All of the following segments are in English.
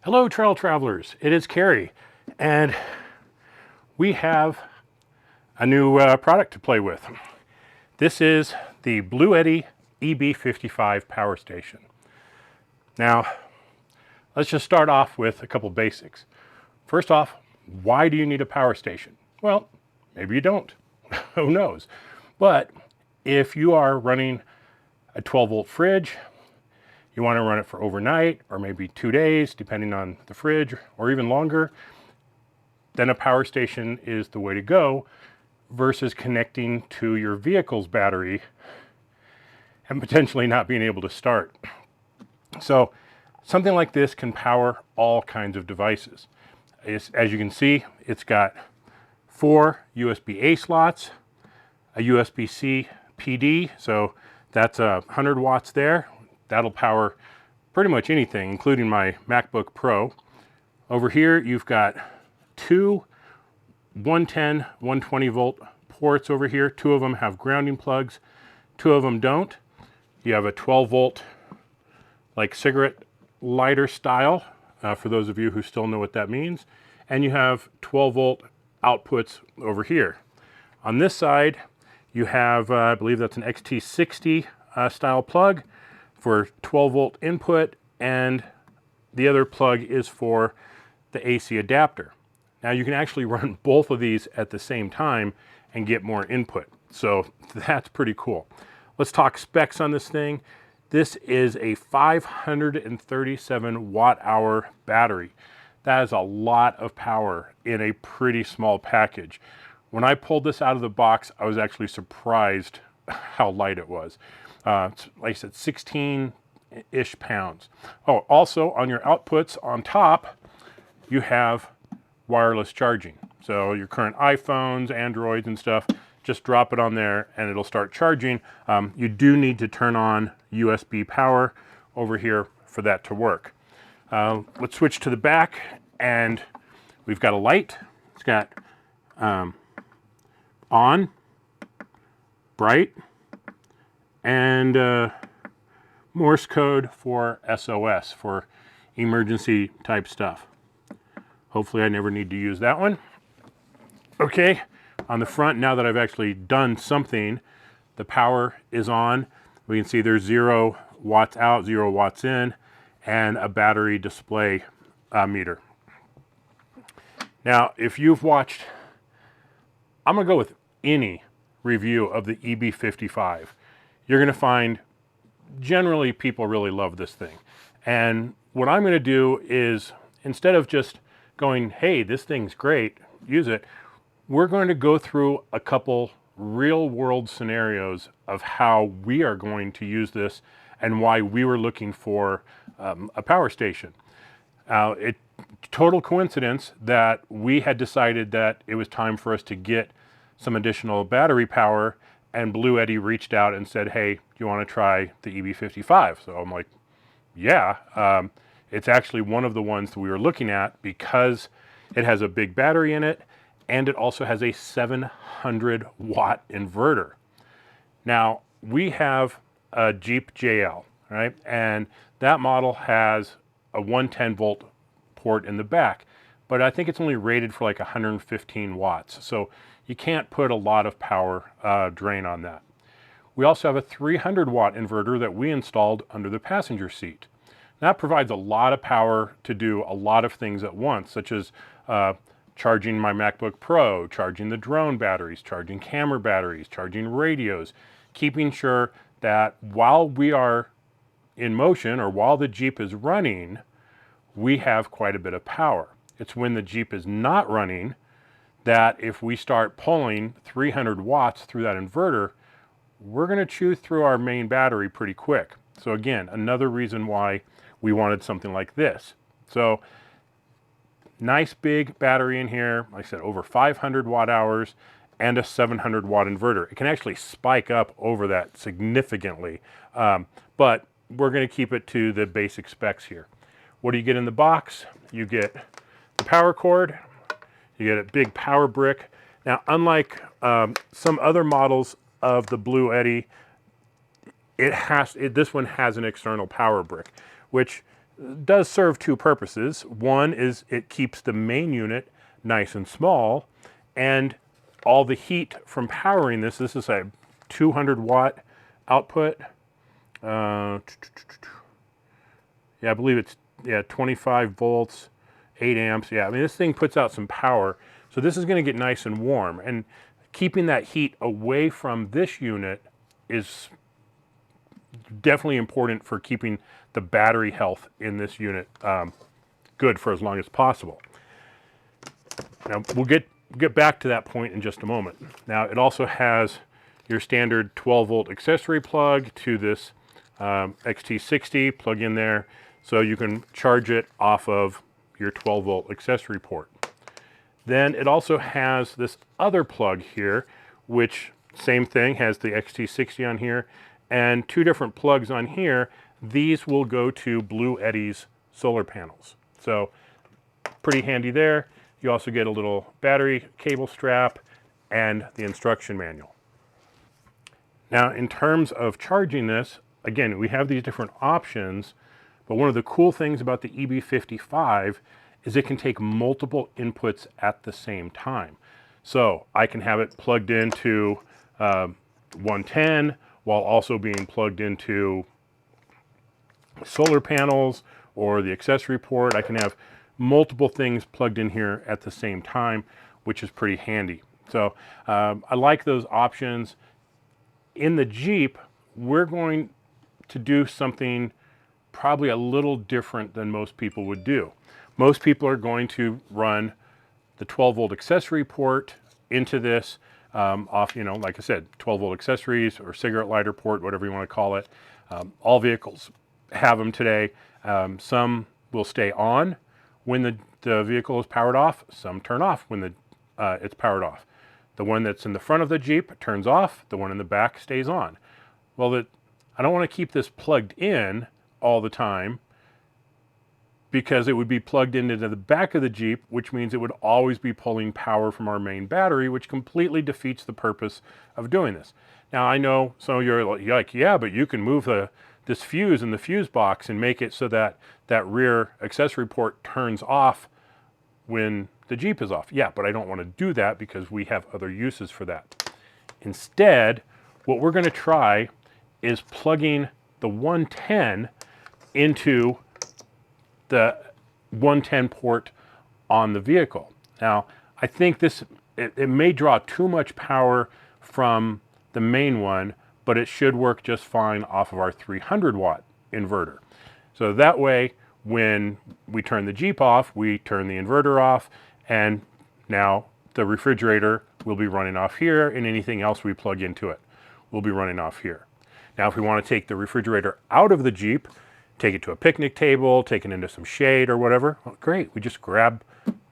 Hello trail travelers, it is Carrie, and we have a new product to play with. This is the Bluetti EB55 power station. Now, let's just start off with a couple basics. First off, why do you need a power station? Well, maybe you don't, who knows? But if you are running a 12-volt fridge, you want to run it for overnight or maybe 2 days, depending on the fridge, or even longer, then a power station is the way to go versus connecting to your vehicle's battery and potentially not being able to start. So something like this can power all kinds of devices. As you can see, it's got 4 USB-A slots, a USB-C PD, so that's 100 watts there. That'll power pretty much anything, including my MacBook Pro. Over here, you've got 2 110, 120 volt ports over here. 2 of them have grounding plugs, 2 of them don't. You have a 12 volt, like cigarette lighter style, for those of you who still know what that means. And you have 12 volt outputs over here. On this side, you have, I believe that's an XT60 style plug for 12 volt input, and the other plug is for the AC adapter. Now you can actually run both of these at the same time and get more input. So that's pretty cool. Let's talk specs on this thing. This is a 537 watt hour battery. That is a lot of power in a pretty small package. When I pulled this out of the box, I was actually surprised how light it was. Like I said, 16-ish pounds. Oh, also on your outputs on top, you have wireless charging. So your current iPhones, Androids and stuff, just drop it on there and it'll start charging. You do need to turn on USB power over here for that to work. Let's switch to the back, and we've got a light. It's got on, bright, and Morse code for SOS, for emergency type stuff. Hopefully I never need to use that one. Okay, on the front, now that I've actually done something, the power is on. We can see there's 0 watts out, 0 watts in, and a battery display meter. Now, if you've watched, I'm gonna go with any review of the EB55, you're gonna find generally people really love this thing. And what I'm gonna do is, instead of just going, hey, this thing's great, use it, we're going to go through a couple real world scenarios of how we are going to use this and why we were looking for a power station. Total coincidence that we had decided that it was time for us to get some additional battery power, and Bluetti reached out and said, hey, do you want to try the EB55? So I'm like, yeah. It's actually one of the ones that we were looking at because it has a big battery in it, and it also has a 700 watt inverter. Now, we have a Jeep JL, right? And that model has a 110 volt port in the back, but I think it's only rated for like 115 watts. So you can't put a lot of power drain on that. We also have a 300 watt inverter that we installed under the passenger seat. That provides a lot of power to do a lot of things at once, such as charging my MacBook Pro, charging the drone batteries, charging camera batteries, charging radios, keeping sure that while we are in motion or while the Jeep is running, we have quite a bit of power. It's when the Jeep is not running that if we start pulling 300 watts through that inverter, we're going to chew through our main battery pretty quick. So again, another reason why we wanted something like this. So nice big battery in here, like I said, over 500 watt hours and a 700 watt inverter. It can actually spike up over that significantly, but we're going to keep it to the basic specs here. What do you get in the box? You get the power cord, you get a big power brick. Now, unlike some other models of the Bluetti, this one has an external power brick, which does serve two purposes. One is it keeps the main unit nice and small, and all the heat from powering this is a 200 watt output. Yeah, I believe it's 25 volts, 8 amps. Yeah, I mean, this thing puts out some power. So this is going to get nice and warm. And keeping that heat away from this unit is definitely important for keeping the battery health in this unit good for as long as possible. Now, we'll get back to that point in just a moment. Now, it also has your standard 12 volt accessory plug to this XT60 plug in there, so you can charge it off of your 12 volt accessory port. Then it also has this other plug here, which same thing, has the XT60 on here, and two different plugs on here. These will go to Bluetti's solar panels. So pretty handy there. You also get a little battery cable strap and the instruction manual. Now, in terms of charging this, again, we have these different options, but one of the cool things about the EB55 is it can take multiple inputs at the same time. So I can have it plugged into 110 while also being plugged into solar panels or the accessory port. I can have multiple things plugged in here at the same time, which is pretty handy. So I like those options. In the Jeep, we're going to do something probably a little different than most people would do. Most people are going to run the 12 volt accessory port into this off, like I said, 12 volt accessories or cigarette lighter port, whatever you want to call it. All vehicles have them today. Some will stay on when the vehicle is powered off. Some turn off when it's powered off. The one that's in the front of the Jeep turns off. The one in the back stays on. Well, I don't want to keep this plugged in all the time, because it would be plugged into the back of the Jeep, which means it would always be pulling power from our main battery, which completely defeats the purpose of doing this. Now, I know some of you are like, yeah, but you can move this fuse in the fuse box and make it so that that rear accessory port turns off when the Jeep is off. Yeah, but I don't want to do that because we have other uses for that. Instead, what we're going to try is plugging the 110 into the 110 port on the vehicle. Now, I think it may draw too much power from the main one, but it should work just fine off of our 300 watt inverter. So that way, when we turn the Jeep off, we turn the inverter off, and now the refrigerator will be running off here, and anything else we plug into it will be running off here. Now, if we want to take the refrigerator out of the Jeep, take it to a picnic table, take it into some shade or whatever, well, great. We just grab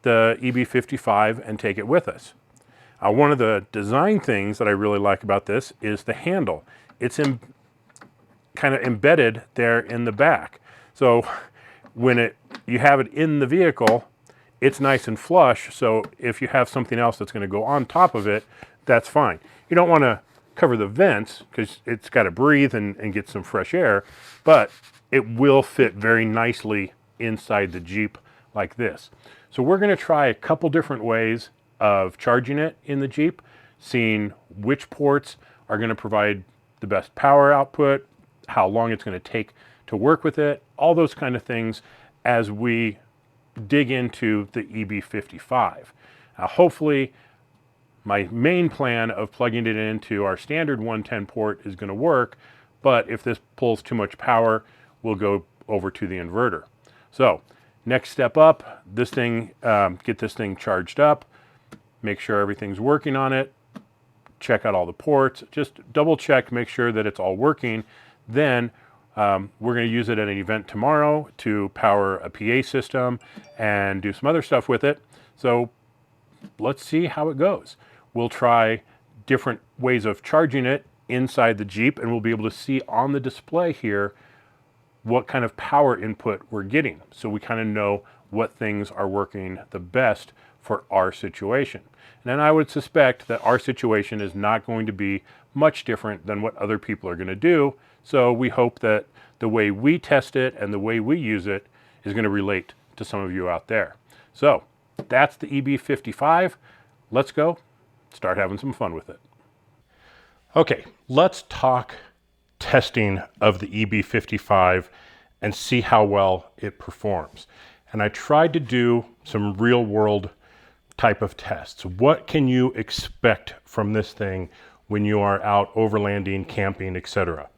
the EB55 and take it with us. One of the design things that I really like about this is the handle. It's kind of embedded there in the back. So when you have it in the vehicle, it's nice and flush. So if you have something else that's going to go on top of it, that's fine. You don't want to cover the vents because it's got to breathe and get some fresh air, but it will fit very nicely inside the Jeep like this. So we're going to try a couple different ways of charging it in the Jeep, seeing which ports are going to provide the best power output, how long it's going to take to work with it, all those kind of things as we dig into the EB55. Hopefully, my main plan of plugging it into our standard 110 port is going to work, but if this pulls too much power, we'll go over to the inverter. So next step up, this thing, get this thing charged up, make sure everything's working on it, check out all the ports, just double check, make sure that it's all working. Then we're going to use it at an event tomorrow to power a PA system and do some other stuff with it. So let's see how it goes. We'll try different ways of charging it inside the Jeep, and we'll be able to see on the display here what kind of power input we're getting, so we kind of know what things are working the best for our situation. And then I would suspect that our situation is not going to be much different than what other people are going to do, so we hope that the way we test it and the way we use it is going to relate to some of you out there. So that's the EB55. Let's go start having some fun with it. Okay, let's talk testing of the EB55 and see how well it performs. And I tried to do some real world type of tests. What can you expect from this thing when you are out overlanding, camping, etc.?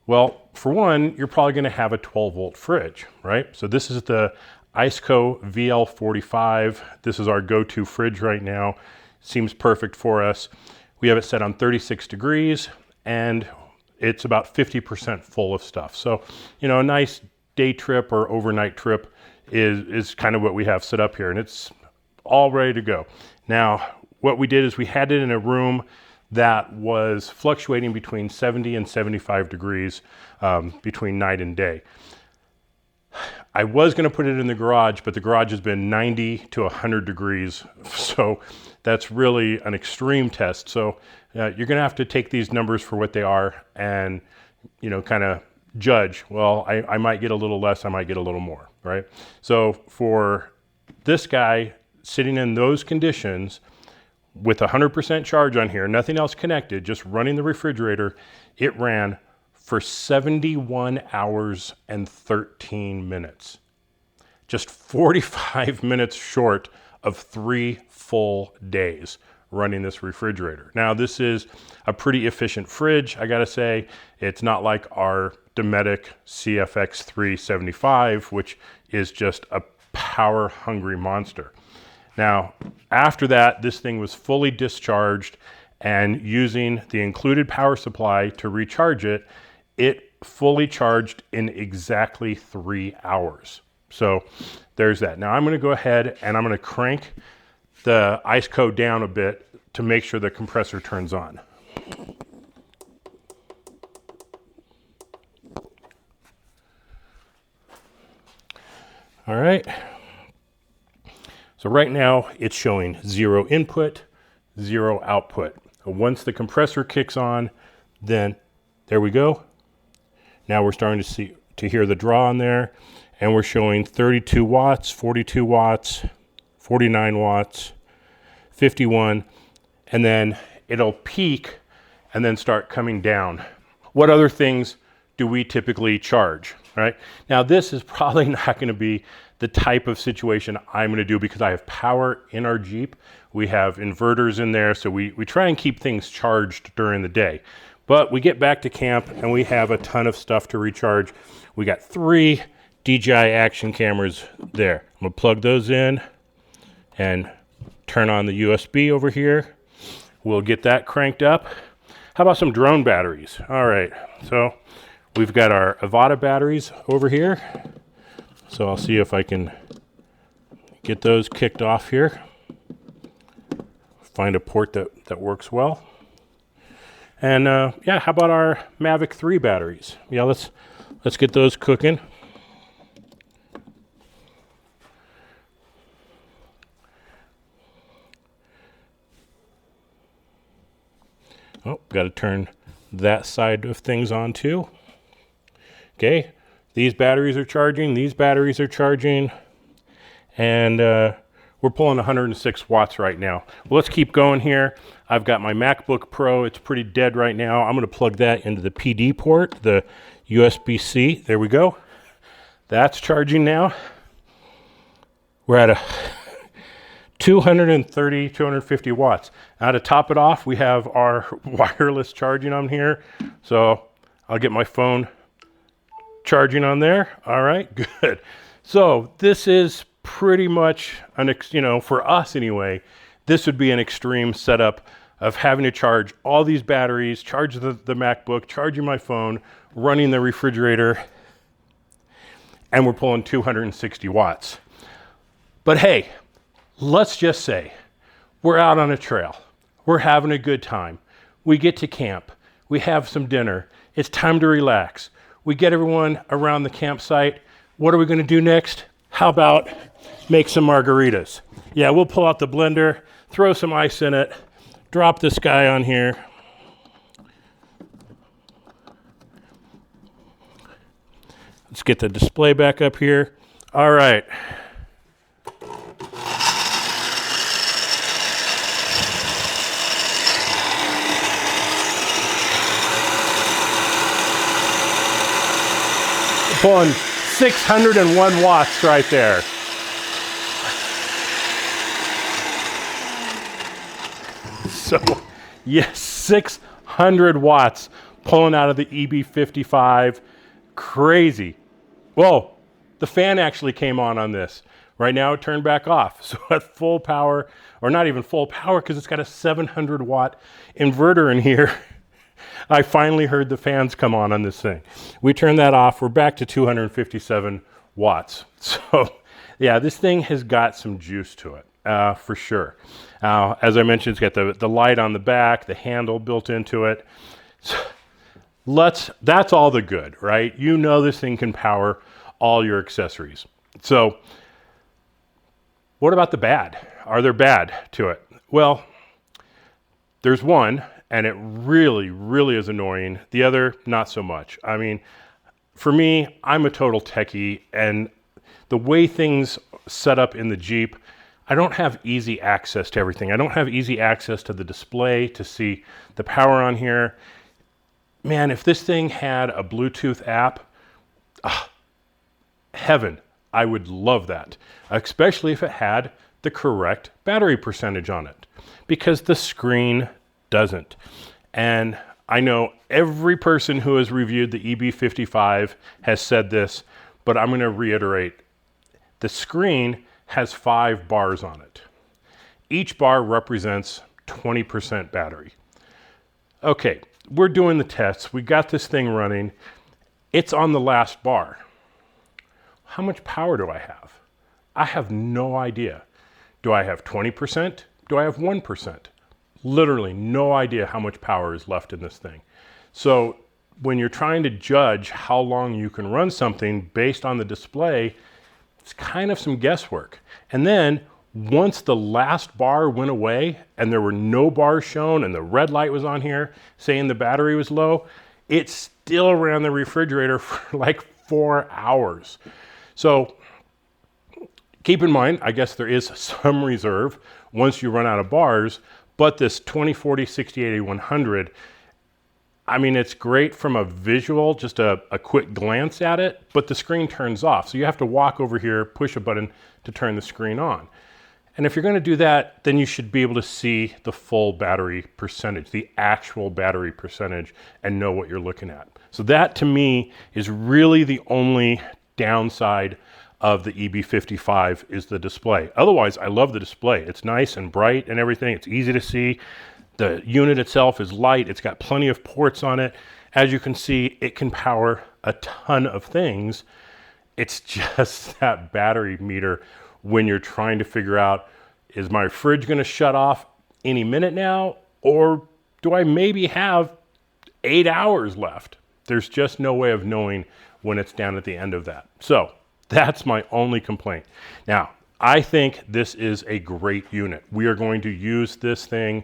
Well, for one, you're probably going to have a 12 volt fridge, right? So this is the Iceco VL45. This is our go-to fridge right now. Seems perfect for us. We have it set on 36 degrees and it's about 50% full of stuff. So, you know, a nice day trip or overnight trip is kind of what we have set up here, and it's all ready to go. Now, what we did is we had it in a room that was fluctuating between 70 and 75 degrees between night and day. I was going to put it in the garage, but the garage has been 90 to 100 degrees. So that's really an extreme test. So you're going to have to take these numbers for what they are and, you know, kind of judge. Well, I might get a little less, I might get a little more, right? So for this guy sitting in those conditions, with 100% charge on here, nothing else connected, just running the refrigerator, it ran for 71 hours and 13 minutes. Just 45 minutes short of 3 full days running this refrigerator. Now, this is a pretty efficient fridge, I gotta say. It's not like our Dometic CFX 375, which is just a power-hungry monster. Now, after that, this thing was fully discharged, and using the included power supply to recharge it, it fully charged in exactly 3 hours. So there's that. Now I'm going to go ahead and I'm going to crank the Iceco down a bit to make sure the compressor turns on. All right. So right now it's showing 0 input, 0 output. Once the compressor kicks on, then there we go. Now we're starting to hear the draw on there, and we're showing 32 watts, 42 watts, 49 watts, 51, and then it'll peak and then start coming down. What other things do we typically charge, right? Now this is probably not going to be the type of situation I'm going to do because I have power in our Jeep. We have inverters in there, so we try and keep things charged during the day. But we get back to camp and we have a ton of stuff to recharge. We got 3 DJI action cameras there. I'm going to plug those in and turn on the USB over here. We'll get that cranked up. How about some drone batteries? All right, so we've got our Avata batteries over here. So I'll see if I can get those kicked off here. Find a port that works well. And yeah, how about our Mavic 3 batteries? Yeah, let's get those cooking. Oh, got to turn that side of things on too. Okay, these batteries are charging, these batteries are charging, and we're pulling 106 watts right now. Well, let's keep going here. I've got my MacBook Pro. It's pretty dead right now. I'm going to plug that into the PD port, the USB-C. There we go. That's charging now. We're at a 230, 250 watts. Now to top it off, we have our wireless charging on here. So I'll get my phone charging on there. All right, good. So this is pretty much for us anyway, this would be an extreme setup of having to charge all these batteries, charge the MacBook, charging my phone, running the refrigerator, and we're pulling 260 watts. But hey, let's just say we're out on a trail. We're having a good time. We get to camp. We have some dinner. It's time to relax. We get everyone around the campsite. What are we going to do next? How about make some margaritas? Yeah, we'll pull out the blender, throw some ice in it, drop this guy on here. Let's get the display back up here. All right. Pulling 601 watts right there. So, yes, 600 watts pulling out of the EB55. Crazy. Whoa, the fan actually came on this. Right now it turned back off. So at full power, or not even full power because it's got a 700 watt inverter in here, I finally heard the fans come on this thing. We turned that off. We're back to 257 watts. So yeah, this thing has got some juice to it, for sure. As I mentioned, it's got the light on the back, the handle built into it. So that's all the good, right? You know this thing can power all your accessories. So what about the bad? Are there bad to it? Well, there's one, and it really, really is annoying. The other, not so much. I mean, for me, I'm a total techie, and the way things set up in the Jeep, I don't have easy access to everything. I don't have easy access to the display to see the power on here. Man, if this thing had a Bluetooth app, heaven, I would love that, especially if it had the correct battery percentage on it, because the screen doesn't. And I know every person who has reviewed the EB55 has said this, but I'm going to reiterate. The screen has 5 bars on it. Each bar represents 20% battery. Okay, we're doing the tests. We got this thing running. It's on the last bar. How much power do I have? I have no idea. Do I have 20%? Do I have 1%? Literally no idea how much power is left in this thing. So when you're trying to judge how long you can run something based on the display, it's kind of some guesswork. And then once the last bar went away and there were no bars shown and the red light was on here saying the battery was low, it still ran the refrigerator for like 4 hours. So keep in mind, I guess there is some reserve once you run out of bars, but this 2040 6080 100, I mean, it's great from a visual, just a quick glance at it, but the screen turns off. So you have to walk over here, push a button to turn the screen on. And if you're going to do that, then you should be able to see the full battery percentage, the actual battery percentage, and know what you're looking at. So that to me is really the only downside of the EB55 is the display. Otherwise, I love the display. It's nice and bright and everything. It's easy to see. The unit itself is light. It's got plenty of ports on it. As you can see, it can power a ton of things. It's just that battery meter when you're trying to figure out, is my fridge going to shut off any minute now? Or do I maybe have 8 hours left? There's just no way of knowing when it's down at the end of that. So that's my only complaint. Now, I think this is a great unit. We are going to use this thing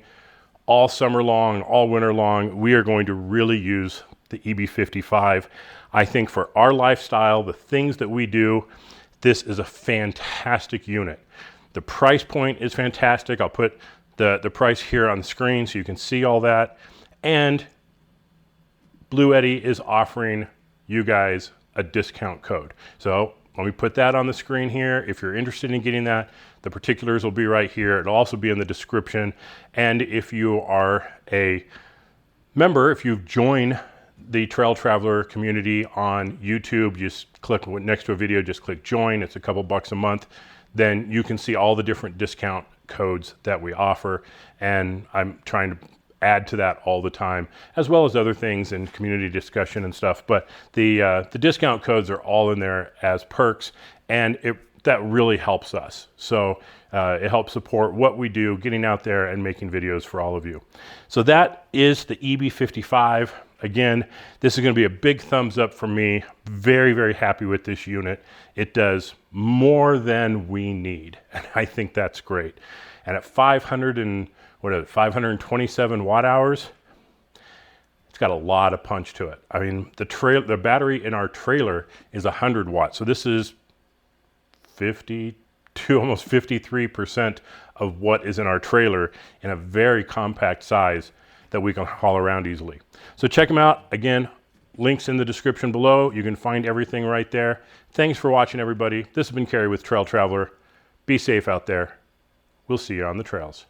all summer long, all winter long. We are going to really use the EB55. I think for our lifestyle, the things that we do, this is a fantastic unit. The price point is fantastic. I'll put the price here on the screen so you can see all that. And Bluetti is offering you guys a discount code. So let me put that on the screen here. If you're interested in getting that, the particulars will be right here. It'll also be in the description. And if you are a member, if you've joined the Trail Traveler community on YouTube, just click next to a video, just click join. It's a couple bucks a month. Then you can see all the different discount codes that we offer. And I'm trying to add to that all the time, as well as other things in community discussion and stuff. But the discount codes are all in there as perks, and that really helps us. So it helps support what we do, getting out there and making videos for all of you. So that is the EB55. Again, this is going to be a big thumbs up for me. Very, very happy with this unit. It does more than we need, and I think that's great. And at 527 watt hours, it's got a lot of punch to it. I mean, the battery in our trailer is 100 watts. So this is 52, almost 53% of what is in our trailer in a very compact size that we can haul around easily. So check them out. Again, links in the description below. You can find everything right there. Thanks for watching, everybody. This has been Kerry with Trail Traveler. Be safe out there. We'll see you on the trails.